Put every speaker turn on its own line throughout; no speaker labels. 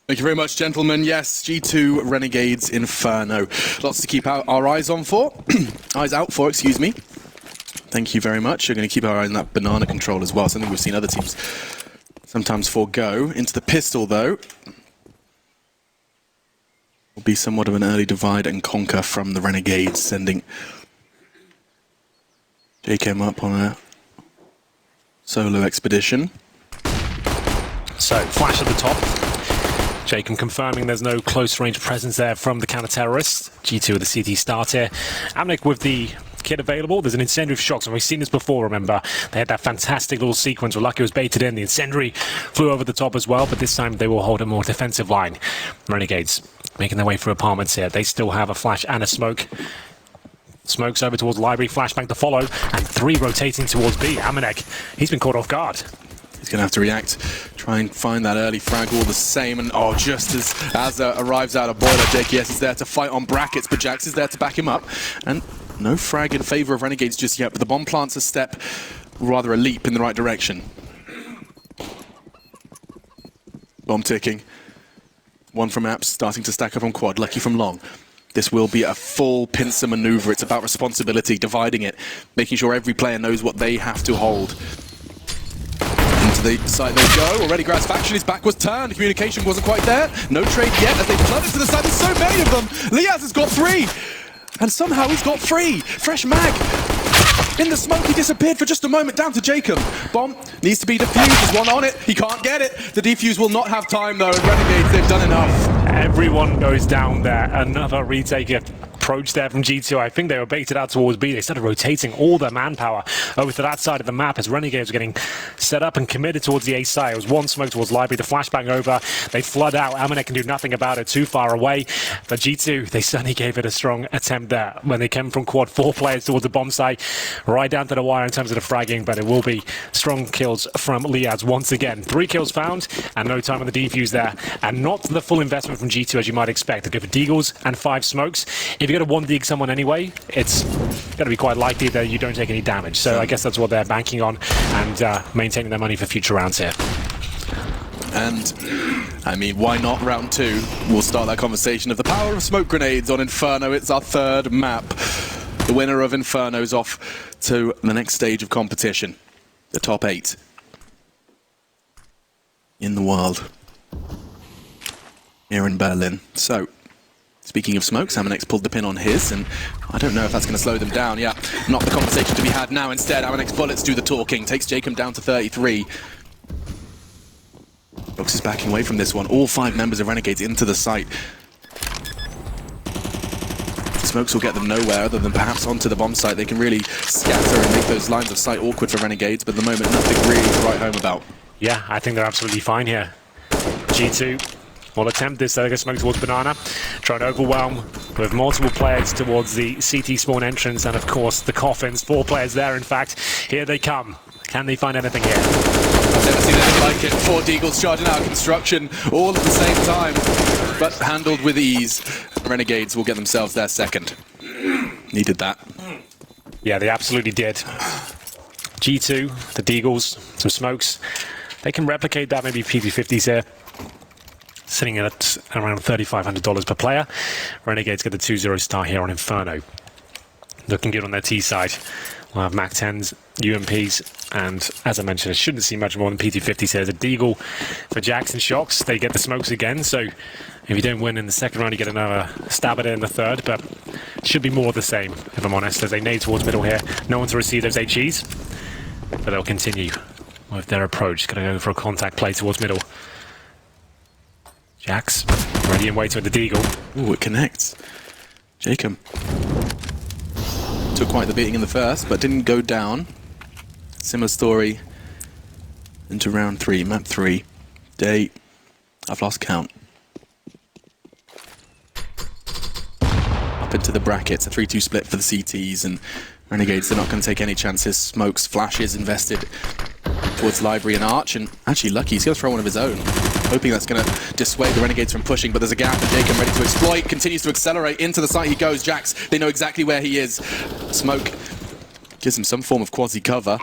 Thank you very much, gentlemen. Yes, G2 Renegades Inferno. Lots to keep our eyes on for. Eyes out for, excuse me. Thank you very much. We're going to keep our eye on that banana control as well. Something we've seen other teams sometimes forego. Into the pistol, though. Will be somewhat of an early divide and conquer from the Renegades, sending JKM up on a solo expedition.
So, flash at the top. Jacob confirming there's no close range presence there from the counter-terrorists. G2 with the CT start here. Amnek with the kit available. There's an incendiary of shocks, and we've seen this before, remember. They had that fantastic little sequence where Lucky was baited in. The incendiary flew over the top as well, but this time they will hold a more defensive line. Renegades making their way through apartments here. They still have a flash and a smoke. Smokes over towards library, flashbang to follow, and 3 rotating towards B. Amanek, he's been caught off guard.
He's going to have to react, try and find that early frag all the same, and oh, just as arrives out of Boiler, JKS is there to fight on brackets, but Jax is there to back him up, and no frag in favor of Renegades just yet, but the bomb plants a step, rather a leap in the right direction. Bomb ticking. One from Apps, starting to stack up on quad, Lucky from long. This will be a full pincer maneuver. It's about responsibility, dividing it, making sure every player knows what they have to hold. Into the side they go. Already Grad's faction, his back was turned. Communication wasn't quite there. No trade yet as they flooded to the side. There's so many of them. Liaz has got 3. And somehow he's got 3. Fresh mag. In the smoke, he disappeared for just a moment down to Jacob. Bomb needs to be defused. There's one on it. He can't get it. The defuse will not have time though. And Renegades, they've done enough.
Everyone goes down there. Another retake approach there from G2. I think they were baited out towards B. They started rotating all their manpower over to that side of the map as Renegades were getting set up and committed towards the A side. It was one smoke towards library, the flashbang over. They flood out. Amanek can do nothing about it, too far away. But G2, they certainly gave it a strong attempt there when they came from quad. 4 players towards the bomb site, right down to the wire in terms of the fragging, but it will be strong kills from Liaz once again. 3 kills found and no time on the defuse there, and not the full investment from G2 as you might expect. They go for deagles and 5 smokes. If you're going to one dig someone anyway, it's going to be quite likely that you don't take any damage. So I guess that's what they're banking on and maintaining their money for future rounds here.
And, I mean, why not round 2? We'll start that conversation of the power of smoke grenades on Inferno. It's our 3rd map. The winner of Inferno's off to the next stage of competition. The top 8 in the world here in Berlin. So, speaking of smokes, Amanex pulled the pin on his, and I don't know if that's going to slow them down. Yeah, not the conversation to be had now. Instead, Amanex bullets do the talking. Takes Jacob down to 33. Brooks is backing away from this one. All 5 members of Renegades into the site. Smokes will get them nowhere other than perhaps onto the bomb site. They can really scatter and make those lines of sight awkward for Renegades, but at the moment, nothing really to write home about.
Yeah, I think they're absolutely fine here. G2 will attempt this. They're going to smoke towards Banana, trying to overwhelm with multiple players towards the CT spawn entrance, and of course the coffins. 4 players there, in fact. Here they come. Can they find anything here?
I've never seen anything like it. 4 deagles charging out of construction all at the same time, but handled with ease. Renegades will get themselves their 2nd. Needed that.
Yeah, they absolutely did. G2, the deagles, some smokes. They can replicate that, maybe PT50s here. Sitting at around $3,500 per player. Renegades get the 2-0 star here on Inferno. Looking good on their T side. We'll have Mac 10s, UMPs, and as I mentioned, it shouldn't see much more than PT50s here. There's a deagle for Jackson Shocks. They get the smokes again, so if you don't win in the 2nd round, you get another stab at it in the 3rd, but it should be more of the same, if I'm honest, as they nade towards middle here. No one to receive those HEs, but they'll continue with their approach. Going to go for a contact play towards middle. Jax, ready and waiting with the deagle.
Ooh, it connects. Jacob took quite the beating in the 1st, but didn't go down. Similar story into round 3, map 3. Day, I've lost count. Up into the brackets, a 3-2 split for the CTs, and Renegades, they're not going to take any chances. Smokes, flashes invested towards Library and Arch, and actually Lucky, he's going to throw one of his own. Hoping that's going to dissuade the Renegades from pushing, but there's a gap and Jacob ready to exploit, continues to accelerate into the site he goes. Jax, they know exactly where he is. Smoke gives him some form of quasi-cover.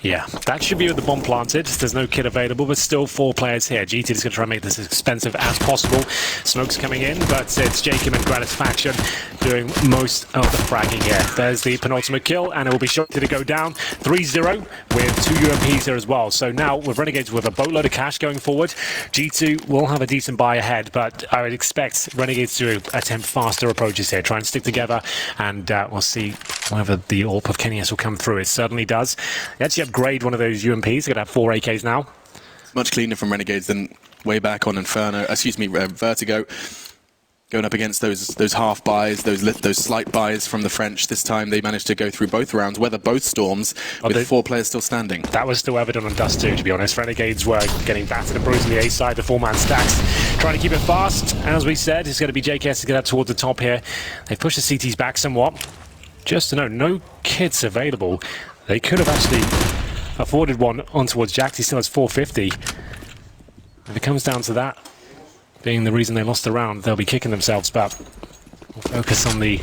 Yeah, that should be with the bomb planted. There's no kit available, but still 4 players here. GT is going to try and make this as expensive as possible. Smoke's coming in, but it's Jacob and Gratisfaction doing most of the fragging here. There's the penultimate kill, and it will be shot to go down 3-0 with 2 UMPs here as well. So now, with Renegades with a boatload of cash going forward, G2 will have a decent buy ahead, but I would expect Renegades to attempt faster approaches here, try and stick together, and we'll see whether the AWP of Kenius will come through. It certainly does. They actually upgrade one of those UMPs. They're going to have 4 AKs now.
Much cleaner from Renegades than way back on Vertigo. Going up against those half buys, those slight buys from the French. This time they managed to go through both rounds, weather both storms, with 4 players still standing.
That was still evident on Dust 2, to be honest. Renegades were getting battered and bruised on the A side, the 4-man stacks. Trying to keep it fast. As we said, it's going to be JKS to get up towards the top here. They've pushed the CTs back somewhat. Just to know, no kits available. They could have actually afforded one on towards Jax. He still has 450. If it comes down to that being the reason they lost the round, they'll be kicking themselves, but we'll focus on the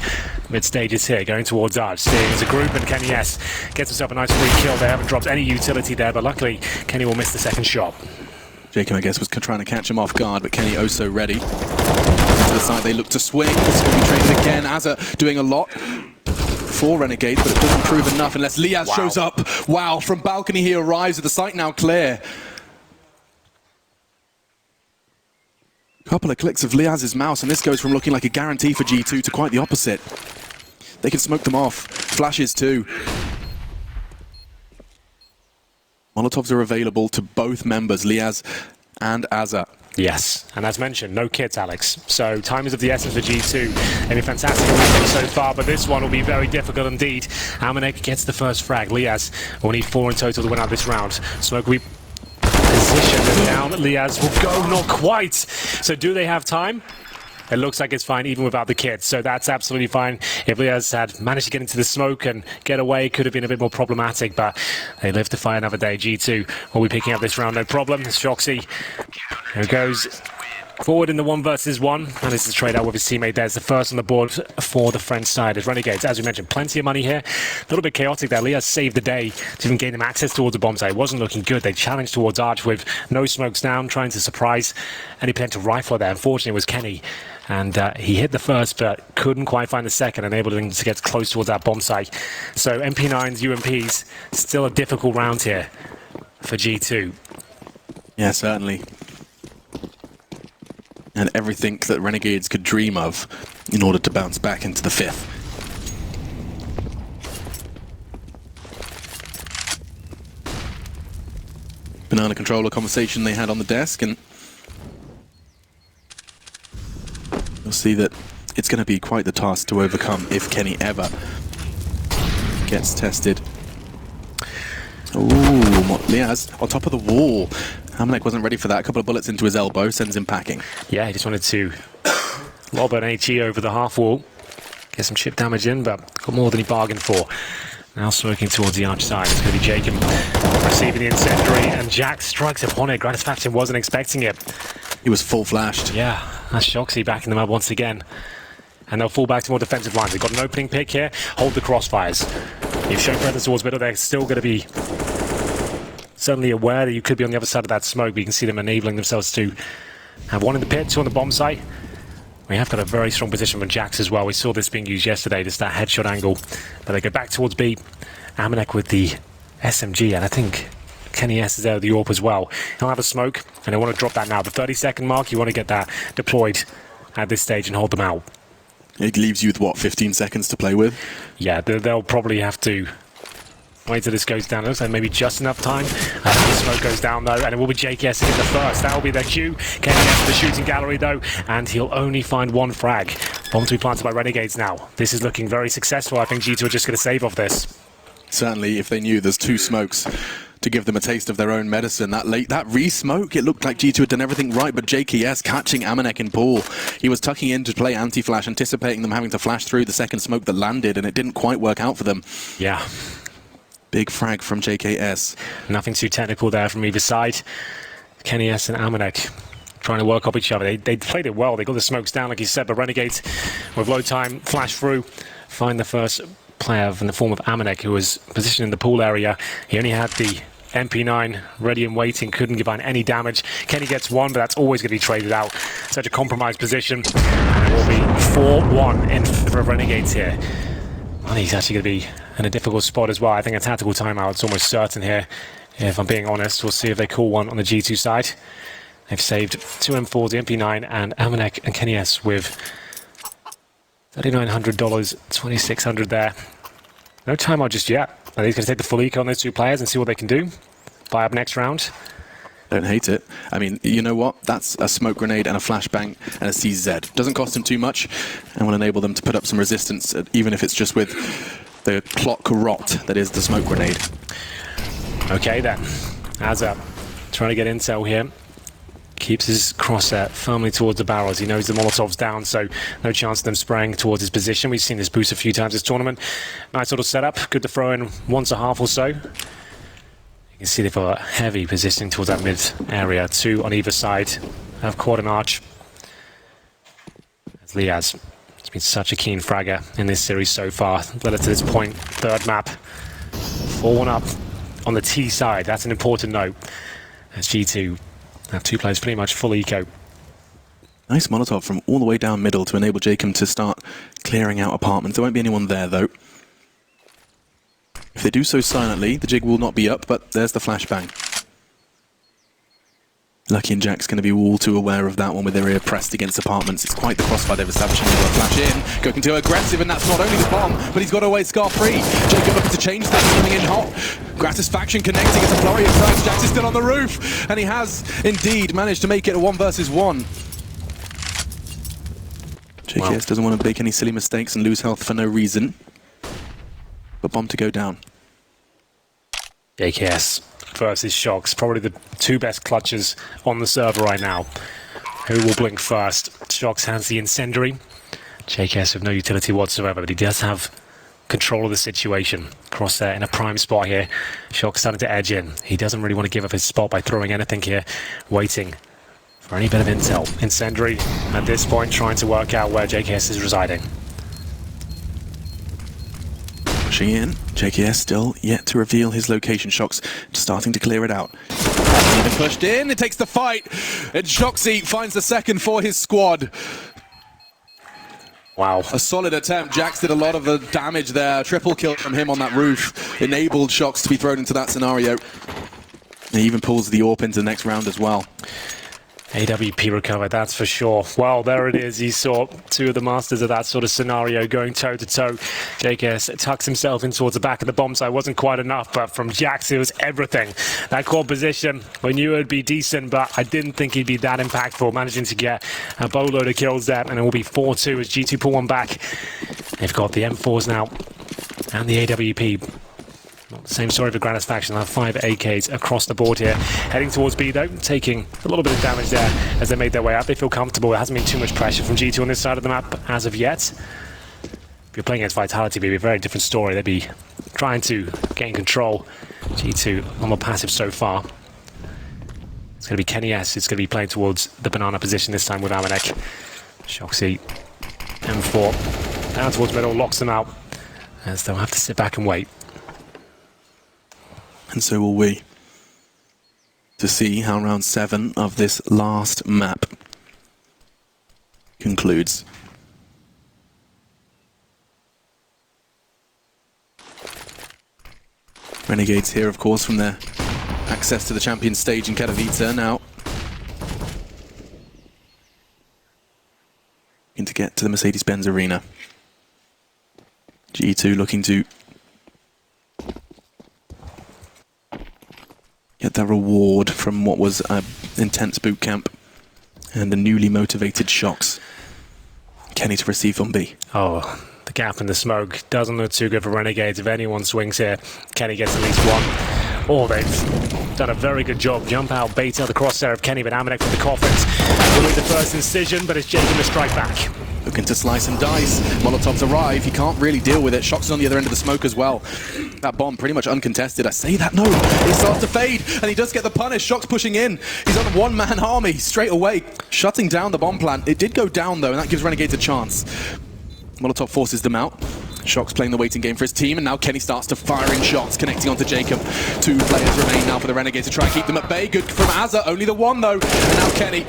mid stages here, going towards Arch. Staying as a group, and Kenny S gets himself a nice free kill. They haven't dropped any utility there, but luckily Kenny will miss the second shot.
Jacob, I guess, was trying to catch him off guard, but Kenny also ready. To the side they look to swing. It's going to be traded again. Azza doing a lot for Renegades, but it doesn't prove enough unless Liaz shows up. Wow, from balcony he arrives with the site now clear. Couple of clicks of Liaz's mouse, and this goes from looking like a guarantee for G2 to quite the opposite. They can smoke them off. Flashes too. Molotovs are available to both members, Liaz and Azza.
Yes, and as mentioned, no kits, Alex. So time is of the essence for G2. They've been fantastic so far, but this one will be very difficult indeed. Amanek gets the first frag. Liaz will need 4 in total to win out this round. Smoke will be positioned down. Liaz will go, not quite. So do they have time? It looks like it's fine even without the kit, so that's absolutely fine. If Liaz had managed to get into the smoke and get away, it could have been a bit more problematic, but they live to fight another day. G2 will be picking up this round, no problem. It's Shoxy who goes forward in the 1 versus 1, and this is a trade out with his teammate. There's the first on the board for the French side. As Renegades, as we mentioned, plenty of money here. A little bit chaotic there. Liaz saved the day to even gain them access towards the bomb site. It wasn't looking good. They challenged towards Arch with no smokes down, trying to surprise any potential rifler there. Unfortunately, it was Kenny. And he hit the first, but couldn't quite find the second, enabling him to get close towards that bomb site. So MP9s, UMPs, still a difficult round here for G2.
Yeah, certainly. And everything that Renegades could dream of in order to bounce back into the 5th. Banana controller conversation they had on the desk, and you'll see that it's going to be quite the task to overcome if Kenny ever gets tested. Ooh, Liaz on top of the wall. Amanek wasn't ready for that. A couple of bullets into his elbow, sends him packing. Yeah,
he just wanted to lob an HE over the half wall, get some chip damage in, but got more than he bargained for. Now smoking towards the arch side. It's going to be Jacob receiving the incendiary, and Jack strikes upon it. Gratisfaction wasn't expecting it.
He was full flashed.
Yeah, that's Shoxy backing them up once again. And they'll fall back to more defensive lines. They've got an opening pick here. Hold the crossfires. You've shown presence towards middle. They're still going to be certainly aware that you could be on the other side of that smoke, but you can see them enabling themselves to have 1 in the pit, 2 on the bomb site. We have got a very strong position from Jax as well. We saw this being used yesterday, just that headshot angle. But they go back towards B. Amanek with the SMG, and I think Kenny S is there with the AWP as well. He'll have a smoke, and they want to drop that now. The 30-second mark, you want to get that deployed at this stage and hold them out.
It leaves you with, what, 15 seconds to play with?
Yeah, they'll probably have to wait till this goes down. It looks like maybe just enough time. The smoke goes down though, and it will be JKS to get the first. That will be their cue. Kenny S to the shooting gallery though, and he'll only find 1 frag. Bomb to be planted by Renegades now. This is looking very successful. I think G2 are just going to save off this.
Certainly, if they knew there's 2 smokes to give them a taste of their own medicine. That re-smoke, it looked like G2 had done everything right, but JKS catching Amanek in pool. He was tucking in to play anti-flash, anticipating them having to flash through the second smoke that landed, and it didn't quite work out for them.
Yeah.
Big frag from JKS.
Nothing too technical there from either side. Kenny S and Amanek trying to work up each other. They played it well. They got the smokes down, like you said, but Renegades, with low time, flash through, find the first player in the form of Amanek, who was positioned in the pool area. He only had the MP9 ready and waiting, couldn't give on any damage. Kenny gets one, but that's always going to be traded out. Such a compromised position. And it will be 4-1 in favor of Renegades here. Well, he's actually going to be in a difficult spot as well. I think a tactical timeout's almost certain here. If I'm being honest, we'll see if they call one on the G2 side. They've saved 2 M4s, the MP9, and Amanek and Kenny S with $3,900, $2,600 there. No timeout just yet. Are they going to take the full eco on those two players and see what they can do? Buy up next round?
Don't hate it. I mean, you know what? That's a smoke grenade and a flashbang and a CZ. Doesn't cost them too much and will enable them to put up some resistance, even if it's just with the clock rot that is the smoke grenade.
Okay then. Azza trying to get intel here. Keeps his crosshair firmly towards the barrels. He knows the Molotov's down, so no chance of them spraying towards his position. We've seen this boost a few times this tournament. Nice little setup. Good to throw in once a half or so. You can see they've got a heavy positioning towards that mid area. 2 on either side of quad and arch. As Liaz has been such a keen fragger in this series so far. Led it to this point. Third map. 4-1 up on the T side. That's an important note. As G2 have 2 players pretty much full eco.
Nice Molotov from all the way down middle to enable Jacob to start clearing out apartments. There won't be anyone there though. If they do so silently, the jig will not be up, but there's the flashbang. Lucky and Jack's going to be all too aware of that one with their ear pressed against apartments. It's quite the crossfire they've established. He's got a flash in, going too aggressive, and that's not only the bomb, but he's got away scar-free. Jacob looking to change that, coming in hot. Gratisfaction connecting, it's a flurry of strikes. Jax is still on the roof, and he has indeed managed to make it a 1 versus 1. JKS doesn't want to make any silly mistakes and lose health for no reason. But bomb to go down.
JKS versus Shox, probably the 2 best clutches on the server right now. Who will blink first? Shox has the incendiary. JKS with no utility whatsoever, but he does have control of the situation. Cross there in a prime spot here. Shox starting to edge in. He doesn't really want to give up his spot by throwing anything here. Waiting for any bit of intel. Incendiary at this point trying to work out where JKS is residing.
Pushing in, JKS still yet to reveal his location. Shox starting to clear it out. Even pushed in, it takes the fight, and Shoxy finds the second for his squad.
Wow.
A solid attempt. Jax did a lot of the damage there. Triple kill from him on that roof. Enabled Shox to be thrown into that scenario. And he even pulls the AWP into the next round as well.
AWP recovered, that's for sure. Well, there it is. You saw 2 of the masters of that sort of scenario going toe-to-toe. JKS tucks himself in towards the back of the bomb site. Wasn't quite enough, but from Jax, it was everything. That quad position, we knew it would be decent, but I didn't think he'd be that impactful, managing to get a boatload of kills there, and it will be 4-2 as G2 pull one back. They've got the M4s now, and the AWP. Same story for Gratisfaction. They'll have 5 AKs across the board here. Heading towards B though, taking a little bit of damage there as they made their way up. They feel comfortable. There hasn't been too much pressure from G2 on this side of the map as of yet. If you're playing against Vitality, it'd be a very different story. They'd be trying to gain control. G2 on the passive so far. It's going to be Kenny S. It's going to be playing towards the banana position this time with Amanek. Shoxy, M4, down towards middle, locks them out. As they'll have to sit back and wait.
And so will we, to see how round 7 of this last map concludes. Renegades here, of course, from their access to the champion stage in Katowice now. Looking to get to the Mercedes-Benz Arena. G2 looking to get that reward from what was an intense boot camp and the newly motivated Shox. Kenny to receive on B.
Oh, the gap in the smoke doesn't look too good for Renegades. If anyone swings here, Kenny gets at least one. Oh, they've done a very good job. Jump out, bait out the crosshair of Kenny, but Amanek from the coffins. Will be the first incision, but it's Jacob to strike back.
Looking to slice and dice. Molotovs arrive. He can't really deal with it. Shox is on the other end of the smoke as well. That bomb pretty much uncontested. I say that, no. It starts to fade, and he does get the punish. Shox pushing in. He's on a one-man army straight away, shutting down the bomb plant. It did go down, though, and that gives Renegades a chance. Molotov forces them out. Shock's playing the waiting game for his team, and now Kenny starts to fire in shots, connecting onto Jacob. 2 players remain now for the Renegades to try and keep them at bay. Good from Azza, only the one though. And now Kenny.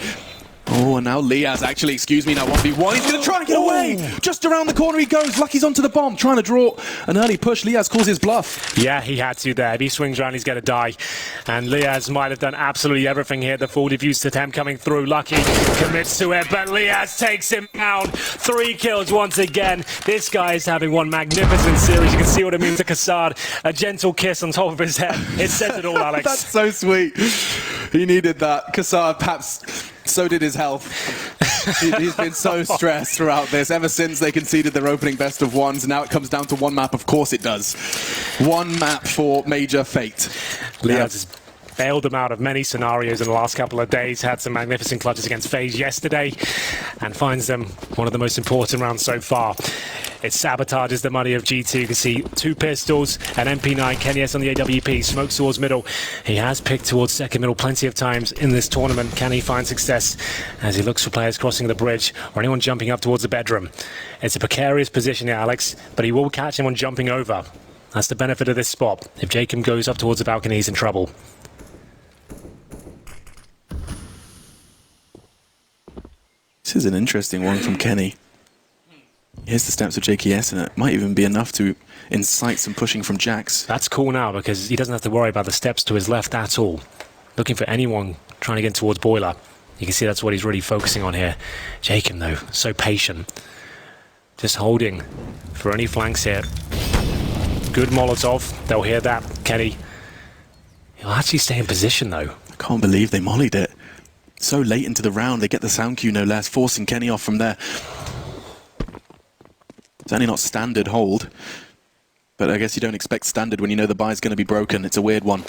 Oh, and now Liaz, actually, excuse me, now 1v1. He's going to try and get away. Just around the corner he goes. Lucky's onto the bomb, trying to draw an early push. Liaz calls his bluff.
Yeah, he had to there. If he swings around, he's going to die. And Liaz might have done absolutely everything here. The full diffuse attempt coming through. Lucky commits to it, but Liaz takes him down. 3 kills once again. This guy is having one magnificent series. You can see what it means to Kassad. A gentle kiss on top of his head. It says it all, Alex.
That's so sweet. He needed that. Kassad, perhaps... So did his health. He's been so stressed throughout this, ever since they conceded their opening best of ones. Now it comes down to one map. Of course it does. One map for major fate.
Liaz has bailed them out of many scenarios in the last couple of days. Had some magnificent clutches against FaZe yesterday, and finds them one of the most important rounds so far. It sabotages the money of G2. You can see 2 pistols, an MP9, Kenny S on the AWP, smokes towards middle. He has picked towards second middle plenty of times in this tournament. Can he find success as he looks for players crossing the bridge or anyone jumping up towards the bedroom? It's a precarious position here, Alex, but he will catch anyone jumping over. That's the benefit of this spot. If Jacob goes up towards the balcony, he's in trouble.
This is an interesting one from Kenny. Here's the steps of JKS, and it might even be enough to incite some pushing from Jax.
That's cool now, because he doesn't have to worry about the steps to his left at all. Looking for anyone trying to get towards Boiler. You can see that's what he's really focusing on here. Jacob, though, so patient. Just holding for any flanks here. Good Molotov. They'll hear that. Kenny. He'll actually stay in position, though.
I can't believe they mollied it. So late into the round, they get the sound cue no less, forcing Kenny off from there. Certainly not standard hold, but I guess you don't expect standard when you know the buy's going to be broken. It's a weird one.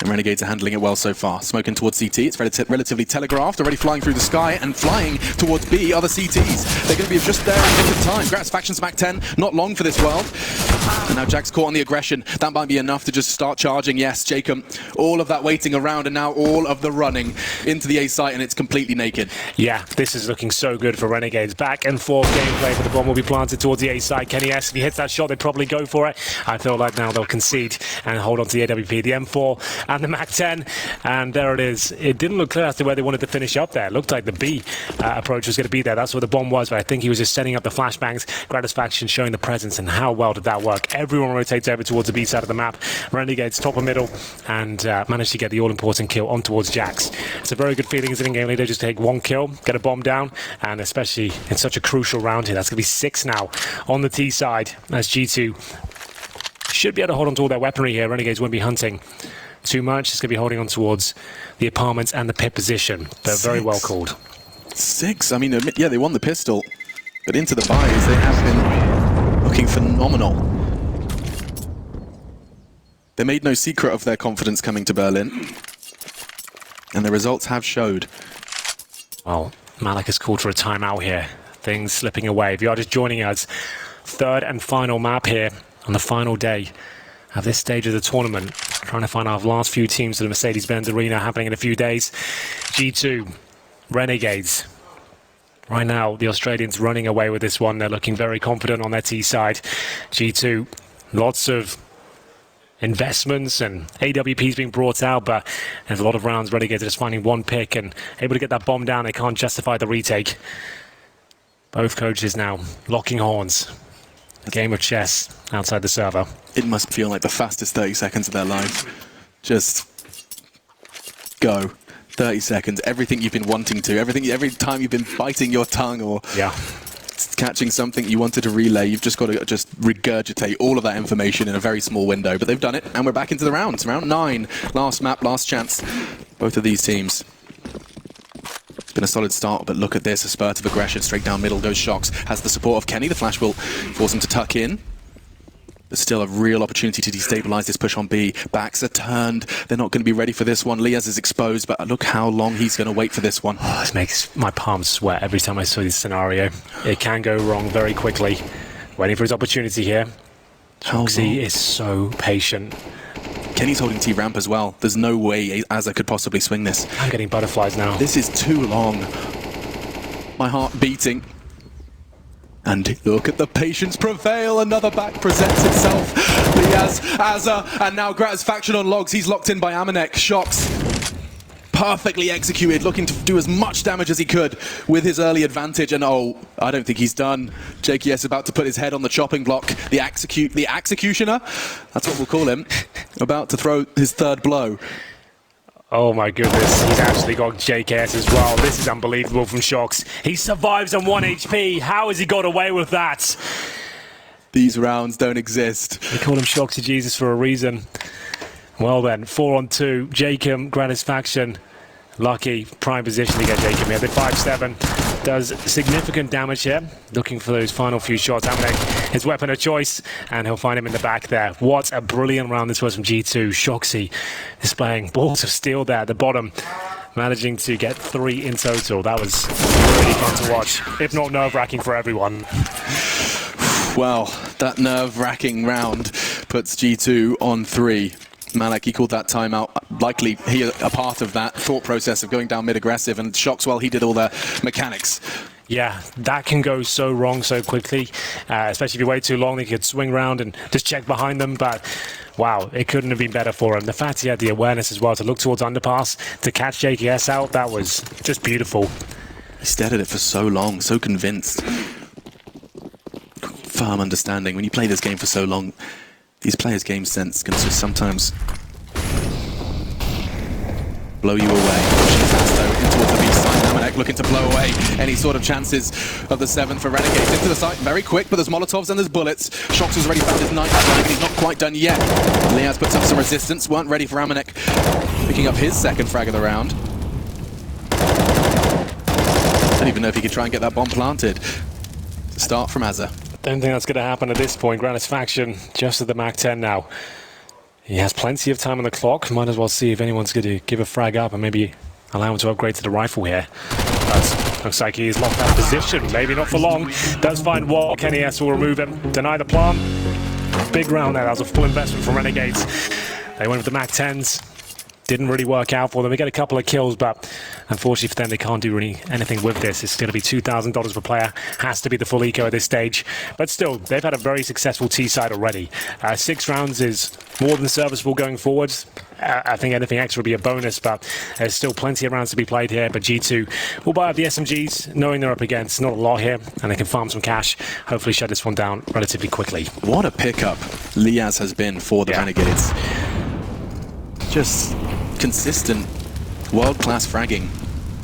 And Renegades are handling it well so far. Smoking towards CT, it's relatively telegraphed, already flying through the sky, and flying towards B are the CTs. They're going to be just there in nick of time. Gratisfaction smack 10, not long for this world. And now Jack's caught on the aggression. That might be enough to just start charging. Yes, Jacob, all of that waiting around, and now all of the running into the A site, and it's completely naked.
Yeah, this is looking so good for Renegades. Back and forth gameplay, but the bomb will be planted towards the A side. Kenny S, if he hits that shot, they'd probably go for it. I feel like now they'll concede and hold on to the AWP, the M4, and the MAC-10, and there it is. It didn't look clear as to where they wanted to finish up there. It looked like the B approach was going to be there. That's where the bomb was, but I think he was just setting up the flashbangs. Gratisfaction showing the presence, and how well did that work? Everyone rotates over towards the B side of the map. Renegades top and middle, and managed to get the all-important kill on towards Jax. It's a very good feeling as an in-game leader. Just take 1 kill, get a bomb down, and especially in such a crucial round here. That's going to be 6 now on the T side, as G2 should be able to hold on to all their weaponry here. Renegades won't be hunting too much. It's going to be holding on towards the apartments and the pit position. They're very well called.
6. I mean, yeah, they won the pistol, but into the buys, they have been looking phenomenal. They made no secret of their confidence coming to Berlin, and the results have showed.
Well, Malik has called for a timeout here. Things slipping away. If you are just joining us, 3rd and final map here on the final day of this stage of the tournament. Trying to find our last few teams to the Mercedes-Benz Arena, happening in a few days. G2, Renegades. Right now, the Australians running away with this one. They're looking very confident on their T side. G2, lots of investments and AWPs being brought out, but there's a lot of rounds. Renegades are just finding 1 pick and able to get that bomb down. They can't justify the retake. Both coaches now locking horns. A game of chess outside the server.
It must feel like the fastest 30 seconds of their lives. Just go. 30 seconds, everything you've been wanting to, every time you've been biting your tongue or catching something you wanted to relay, you've just got to just regurgitate all of that information in a very small window. But they've done it, and we're back into the rounds. Round 9, last map, last chance. Both of these teams. It's been a solid start, but look at this, a spurt of aggression. Straight down middle goes Shox, has the support of Kenny. The flash will force him to tuck in. There's still a real opportunity to destabilize this push on B. Backs are turned. They're not going to be ready for this one. Liaz is exposed, but look how long he's going to wait for this one.
Oh, this makes my palms sweat every time I saw this scenario. It can go wrong very quickly. Waiting for his opportunity here. Shoxy is so patient.
Kenny's holding T-ramp as well. There's no way Azza could possibly swing this.
I'm getting butterflies now.
This is too long. My heart beating. And look at the patience prevail. Another back presents itself. Liaz, Azza, and now Gratisfaction on logs. He's locked in by Amanek. Shocks. Perfectly executed, looking to do as much damage as he could with his early advantage. And oh, I don't think he's done. JKS about to put his head on the chopping block. The executioner, that's what we'll call him, about to throw his third blow.
Oh my goodness, he's actually got JKS as well. This is unbelievable from Shocks. He survives on 1 HP. How has he got away with that?
These rounds don't exist.
They call him Shocksy Jesus for a reason. Well then, 4 on 2. Jacob, Gratisfaction. Lucky, prime position to get Jacob here. The 5-7 does significant damage here. Looking for those final few shots. Amanek, his weapon of choice, and he'll find him in the back there. What a brilliant round this was from G2. Shocksy displaying balls of steel there at the bottom, managing to get 3 in total. That was really fun to watch, if not nerve-wracking for everyone.
Well, that nerve-wracking round puts G2 on 3. Malak, he called that timeout. Likely he a part of that thought process of going down mid-aggressive, and Shocks, well, he did all the mechanics. Yeah,
that can go so wrong so quickly, especially if you wait too long. They could swing round and just check behind them, but wow, it couldn't have been better for him. The fact he had the awareness as well to look towards underpass, to catch JKS out, that was just beautiful.
He stared at it for so long, so convinced. Firm understanding. When you play this game for so long, these players' game sense can just sometimes blow you away. Pushing fast though, in towards the B side. Amanek looking to blow away any sort of chances of the 7 for Renegades. Into the site, very quick, but there's Molotovs and there's bullets. Shocks has already found his night flag, and he's not quite done yet. Liaz puts up some resistance, weren't ready for Amanek. Picking up his second frag of the round. I don't even know if he could try and get that bomb planted. To start from Azza.
Don't think that's going to happen at this point. Gratisfaction just at the Mach 10 now. He has plenty of time on the clock. Might as well see if anyone's going to give a frag up and maybe allow him to upgrade to the rifle here. But looks like he's locked that position. Maybe not for long. Does find Wall. Kenny S will remove him. Deny the plant. Big round there. That was a full investment from Renegades. They went with the Mach 10s. Didn't really work out for them. They get a couple of kills, but unfortunately for them, they can't do really anything with this. It's going to be $2,000 per player. Has to be the full eco at this stage. But still, they've had a very successful T-side already. 6 rounds is more than serviceable going forward. I think anything extra would be a bonus, but there's still plenty of rounds to be played here. But G2 will buy up the SMGs, knowing they're up against not a lot here, and they can farm some cash. Hopefully shut this one down relatively quickly.
What a pickup Liaz has been for the Renegades. Just consistent, world-class fragging.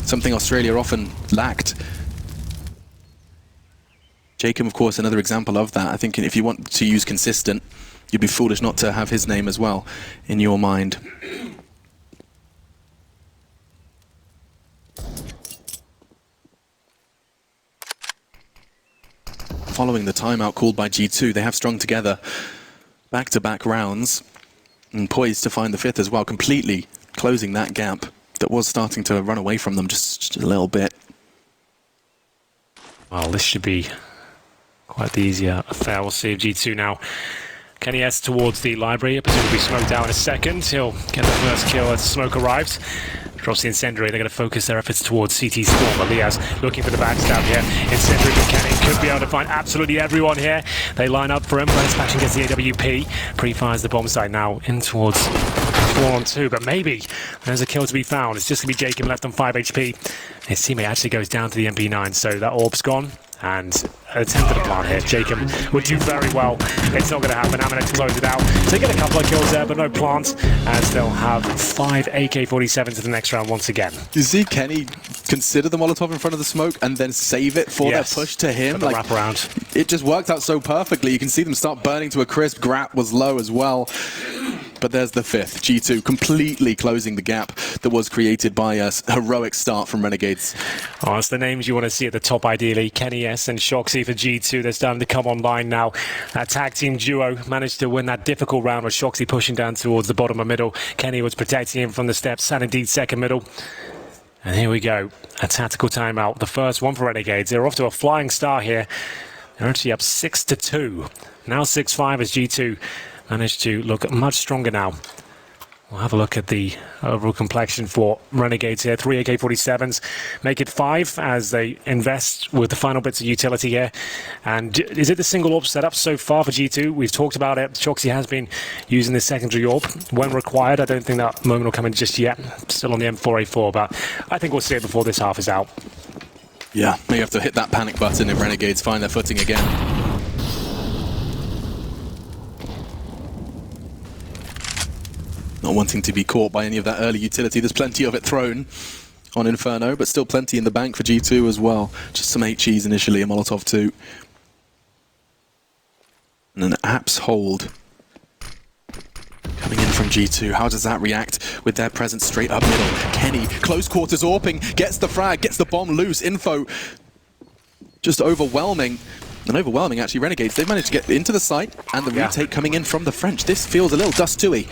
Something Australia often lacked. Jacob, of course, another example of that. I think if you want to use consistent, you'd be foolish not to have his name as well in your mind. Following the timeout called by G2, they have strung together back-to-back rounds and poised to find the 5th as well, completely closing that gap that was starting to run away from them just a little bit.
Well, this should be quite the easier affair. We'll see if G2 now. Kenny S towards the library, presumably smoked out in a second. He'll get the first kill as smoke arrives. Drops the incendiary. They're going to focus their efforts towards CT Storm. But Liaz looking for the backstab here. Incendiary from Kenny could be able to find absolutely everyone here. They line up for him. Gratisfaction gets the AWP. Pre-fires the bomb site now in towards 4 on 2. But maybe there's a kill to be found. It's just going to be Jacob left on 5 HP. His teammate actually goes down to the MP9. So that orb's gone. And an attempt at a plant here. Jacob would do very well. It's not going to happen. Amanek to close it out. So they get a couple of kills there, but no plant. As they'll have 5 AK-47s in the next round once again.
You see Kenny consider the Molotov in front of the smoke and then save it for their push to him.
For the wraparound.
It just worked out so perfectly. You can see them start burning to a crisp. Grap was low as well. But there's the 5th. G2 completely closing the gap that was created by a heroic start from Renegades.
Oh, it's the names you want to see at the top, ideally. Kenny S and Shocksy for G2. They're starting to come online now. That tag team duo managed to win that difficult round with Shocksy pushing down towards the bottom of middle. Kenny was protecting him from the steps, and indeed second middle. And here we go. A tactical timeout. The first one for Renegades. They're off to a flying start here. They're actually up 6-2. Now 6-5 as G2 managed to look much stronger now. We'll have a look at the overall complexion for Renegades here. 3 AK-47s, make it 5 as they invest with the final bits of utility here. And is it the single AWP setup so far for G2? We've talked about it. Shoxy has been using the secondary AWP when required. I don't think that moment will come in just yet. Still on the M4A4, but I think we'll see it before this half is out.
Yeah, you have to hit that panic button if Renegades find their footing again. Not wanting to be caught by any of that early utility. There's plenty of it thrown on Inferno, but still plenty in the bank for G2 as well. Just some HEs initially, a Molotov too. And an Apps hold coming in from G2. How does that react with their presence straight up middle? Kenny, close quarters AWPing, gets the frag, gets the bomb loose. Info just overwhelming. And overwhelming, actually, Renegades. They've managed to get into the site, and the retake coming in from the French. This feels a little dust-2-y.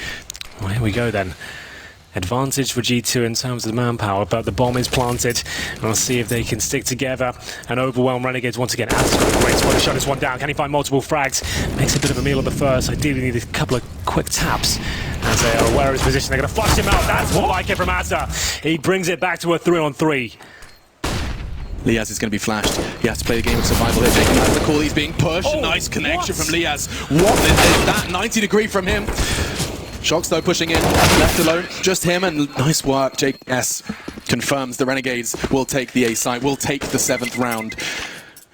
Well, here we go then. Advantage for G2 in terms of the manpower, but the bomb is planted. And we'll see if they can stick together and overwhelm Renegades once again. Ad's got a great spot to shut this one down. Can he find multiple frags? Makes a bit of a meal of the first. Ideally need a couple of quick taps as they are aware of his position. They're going to flush him out. That's what I like it from Azza. He brings it back to a 3-on-3.
Liaz is going to be flashed. He has to play the game of survival here. Taking that's the call. He's being pushed. Nice connection from Liaz. What is that? 90-degree from him. Shox though pushing in, left alone, just him, and nice work. JS confirms the Renegades will take the A site, will take the 7th round.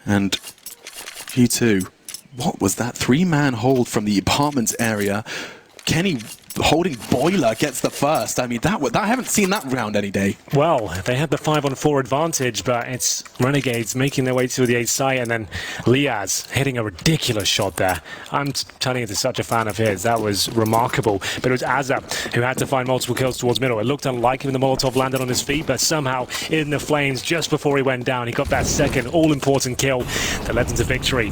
And G2, what was that? 3-man hold from the apartments area. Kenny holding Boiler gets the first. I mean, I haven't seen that round any day.
Well, they had the 5-on-4 advantage, but it's Renegades making their way to the A site, and then Liaz hitting a ridiculous shot there. I'm telling you, they're such a fan of his. That was remarkable. But it was Azza who had to find multiple kills towards middle. It looked unlikely when the Molotov landed on his feet, but somehow in the flames, just before he went down, he got that second all-important kill that led them to victory.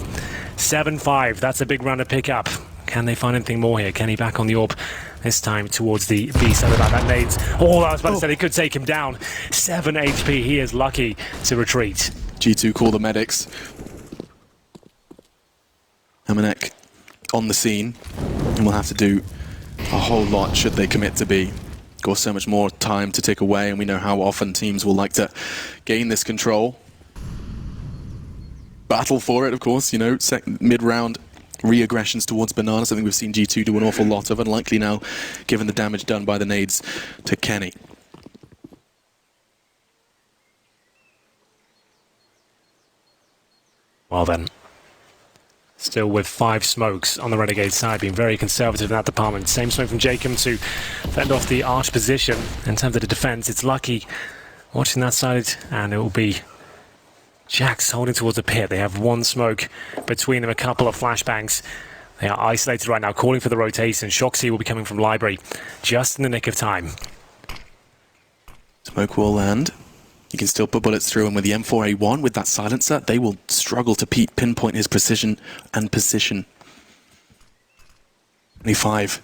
7-5, that's a big round to pick up. Can they find anything more here? Kenny back on the AWP, this time towards the B side of that nades. Oh, I was about to say, they could take him down. 7 HP, he is lucky to retreat.
G2 call the medics. Amanek on the scene, and we'll have to do a whole lot should they commit to B. Of course, so much more time to tick away, and we know how often teams will like to gain this control. Battle for it, of course, you know, mid-round re-aggressions towards Banana, something we've seen G2 do an awful lot of, unlikely now, given the damage done by the nades to Kenny.
Well then, still with 5 smokes on the Renegade side, being very conservative in that department. Same smoke from Jacob to fend off the arch position. In terms of the defense, it's Lucky watching that side, and it will be Jax holding towards the pit. They have 1 smoke between them, a couple of flashbangs. They are isolated right now, calling for the rotation. Shoxy will be coming from library just in the nick of time.
Smoke will land. You can still put bullets through, and with the M4A1, with that silencer, they will struggle to pinpoint his precision and position. 25.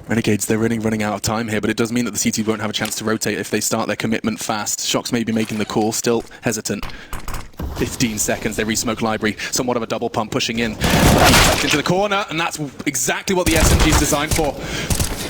Renegades, they're really running out of time here, but it does mean that the CT won't have a chance to rotate if they start their commitment fast. Shox may be making the call, still hesitant. 15 seconds, they re-smoke library, somewhat of a double pump pushing in. Into the corner, and that's exactly what the SMG is designed for.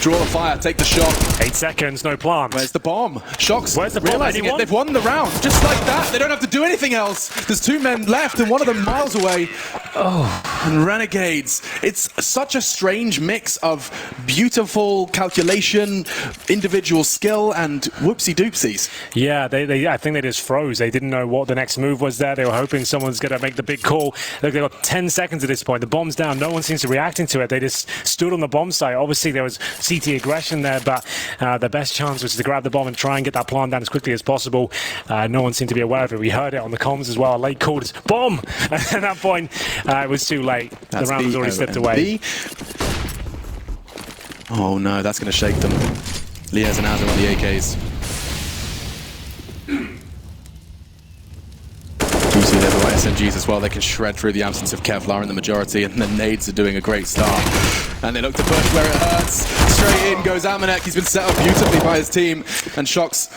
Draw the fire, take the shot.
8 seconds, no plant.
Where's the bomb? Shox
Where's the bomb?
realizing it, they've won the round. Just like that, they don't have to do anything else. There's 2 men left, and one of them miles away. Oh, and Renegades. It's such a strange mix of beautiful calculation, individual skill, and whoopsie-doopsies.
Yeah, I think they just froze. They didn't know what the next move was there. They were hoping someone's going to make the big call. Look, they've got 10 seconds at this point. The bomb's down. No one seems to be reacting to it. They just stood on the bomb site. Obviously, there was CT aggression there, but the best chance was to grab the bomb and try and get that plant down as quickly as possible. No one seemed to be aware of it. We heard it on the comms as well. A late call is bomb! And at that point, it was too late. The round was already slipped away.
Oh no, that's going to shake them. Liaz and Azza on the AKs. Juicy, they're the right SMGs as well. They can shred through the absence of Kevlar in the majority, and the nades are doing a great start. And they look to push where it hurts. Straight in goes Amanek. He's been set up beautifully by his team. And Shox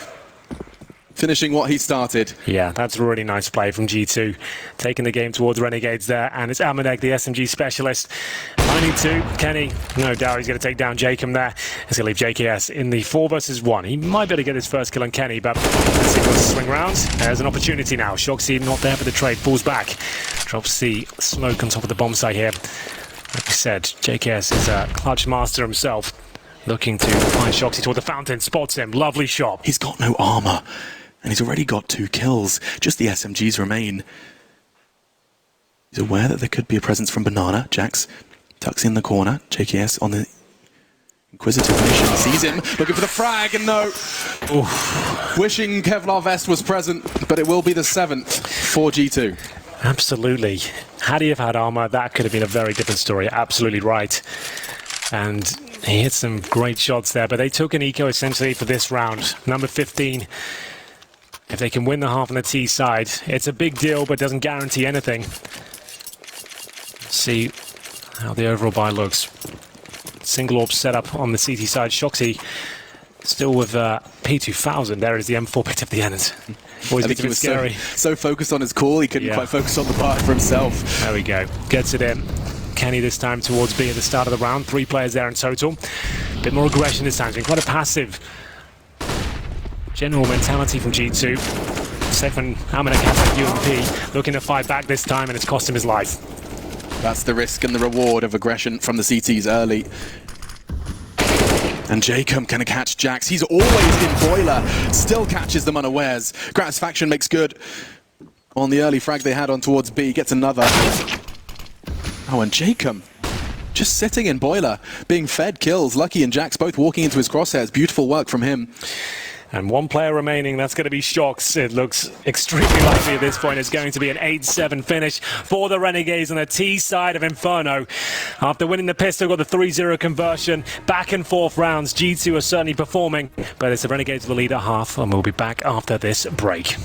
finishing what he started.
Yeah, that's a really nice play from G2. Taking the game towards Renegades there, and it's Amanek, the SMG specialist. 92, Kenny, no doubt he's going to take down Jacob there. He's going to leave JKS in the 4 versus 1. He might be able to get his first kill on Kenny, but let's see what's swing round. There's an opportunity now. Shoxy not there for the trade, falls back. Drops the smoke on top of the bomb site here. Like we said, JKS is a clutch master himself. Looking to find Shoxy toward the fountain, spots him, lovely shot.
He's got no armor, and he's already got 2 kills. Just the SMGs remain. He's aware that there could be a presence from Banana. Jax tucks in the corner. JKS on the inquisitive mission. Sees him, looking for the frag, and no. Oof. Wishing Kevlar Vest was present, but it will be the 7th for G2.
Absolutely. Had he have had armor, that could have been a very different story. Absolutely right. And he hit some great shots there, but they took an eco essentially for this round. Number 15. If they can win the half on the T side, it's a big deal, but doesn't guarantee anything. Let's see how the overall buy looks. Single orb setup on the CT side. Shoxy still with P2000. There is the M4 bit at the end. Always gets a bit scary.
So focused on his call, he couldn't quite focus on the part for himself.
There we go. Gets it in. Kenny this time towards B at the start of the round. 3 players there in total. Bit more aggression this time. It's been quite a passive general mentality from G2. Second, Amanek has UMP looking to fight back this time, and it's cost him his life.
That's the risk and the reward of aggression from the CTs early. And Jacob can catch Jax. He's always in Boiler. Still catches them unawares. Gratisfaction makes good on the early frag they had on towards B. Gets another. Oh, and Jacob just sitting in Boiler, being fed kills. Lucky and Jax both walking into his crosshairs. Beautiful work from him.
And 1 player remaining, that's going to be Shox. It looks extremely likely at this point. It's going to be an 8-7 finish for the Renegades on the T side of Inferno. After winning the pistol, got the 3-0 conversion. Back and forth rounds. G2 are certainly performing, but it's the Renegades will lead at half, and we'll be back after this break.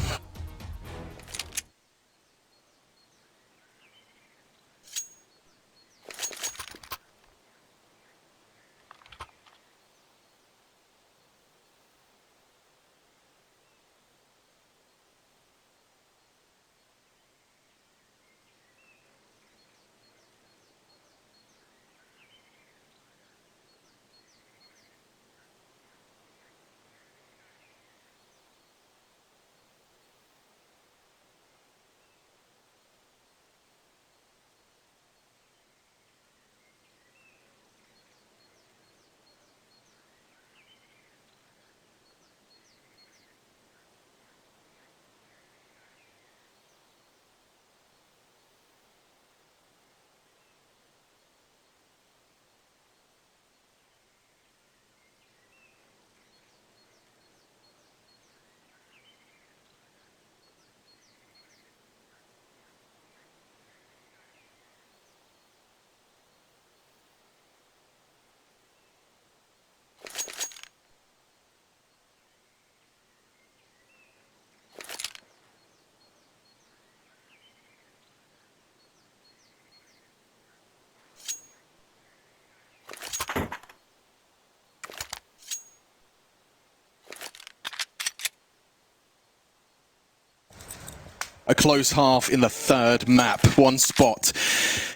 A close half in the 3rd map. 1 spot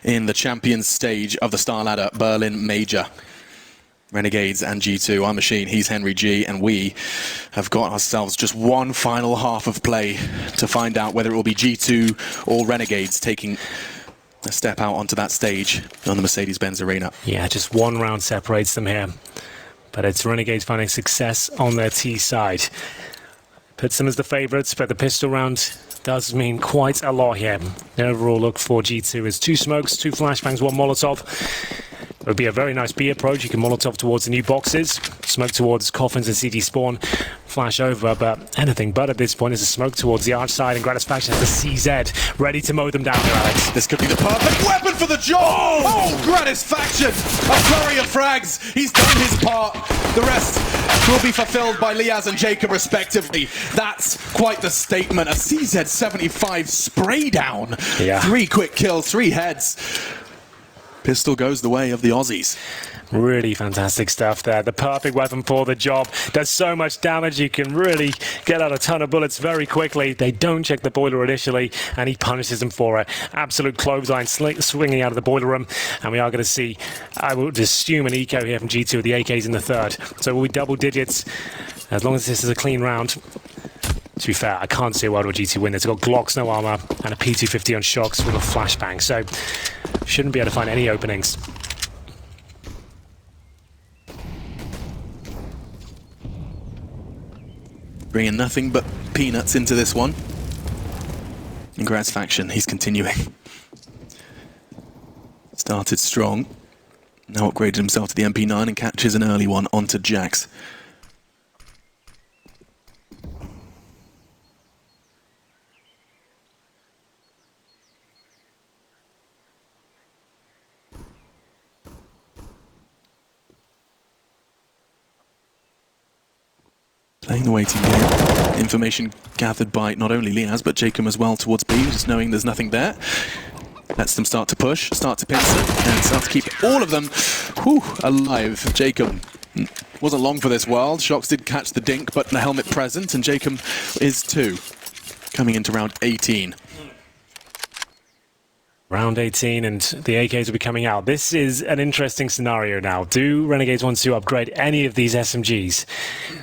in the champions stage of the Starladder Berlin Major. Renegades and G2. I'm Machine, he's Henry G, and we have got ourselves just 1 final half of play to find out whether it will be G2 or Renegades taking a step out onto that stage on the Mercedes-Benz Arena.
Yeah, just 1 round separates them here. But it's Renegades finding success on their T side. Puts them as the favourites, but the pistol round does mean quite a lot here. The overall look for G2 is 2 smokes, 2 flashbangs, 1 Molotov. It would be a very nice B approach. You can Molotov towards the new boxes, smoke towards coffins and CD spawn, flash over, but anything but at this point is a smoke towards the arch side, and Gratisfaction has the CZ ready to mow them down here, Alex.
This could be the perfect weapon for the job! Oh, Gratisfaction! A flurry of frags! He's done his part. The rest will be fulfilled by Liaz and Jacob respectively. That's quite the statement. A CZ75 spray down.
Yeah.
3 quick kills, 3 heads. Pistol goes the way of the Aussies.
Really fantastic stuff there. The perfect weapon for the job. Does so much damage. You can really get out a ton of bullets very quickly. They don't check the boiler initially, and he punishes them for it. Absolute clothesline swinging out of the boiler room. And we are going to see, I would assume, an eco here from G2 with the AKs in the third. So we'll be double digits as long as this is a clean round. To be fair, I can't see a world where G2 win. It's got Glocks, no armor, and a P250 on shocks with a flashbang. So shouldn't be able to find any openings.
Bringing nothing but peanuts into this one. And Graz faction, he's continuing. Started strong. Now upgraded himself to the MP9 and catches an early one onto Jax. Playing the waiting game. Information gathered by not only Liaz, but Jacob as well towards B, just knowing there's nothing there. Lets them start to push, start to pincer, and start to keep all of them alive. Jacob wasn't long for this world. Shox did catch the dink, but the helmet present, and Jacob is too. Coming into round 18.
Round 18 and the AKs will be coming out. This is an interesting scenario now. Do Renegades want to upgrade any of these SMGs?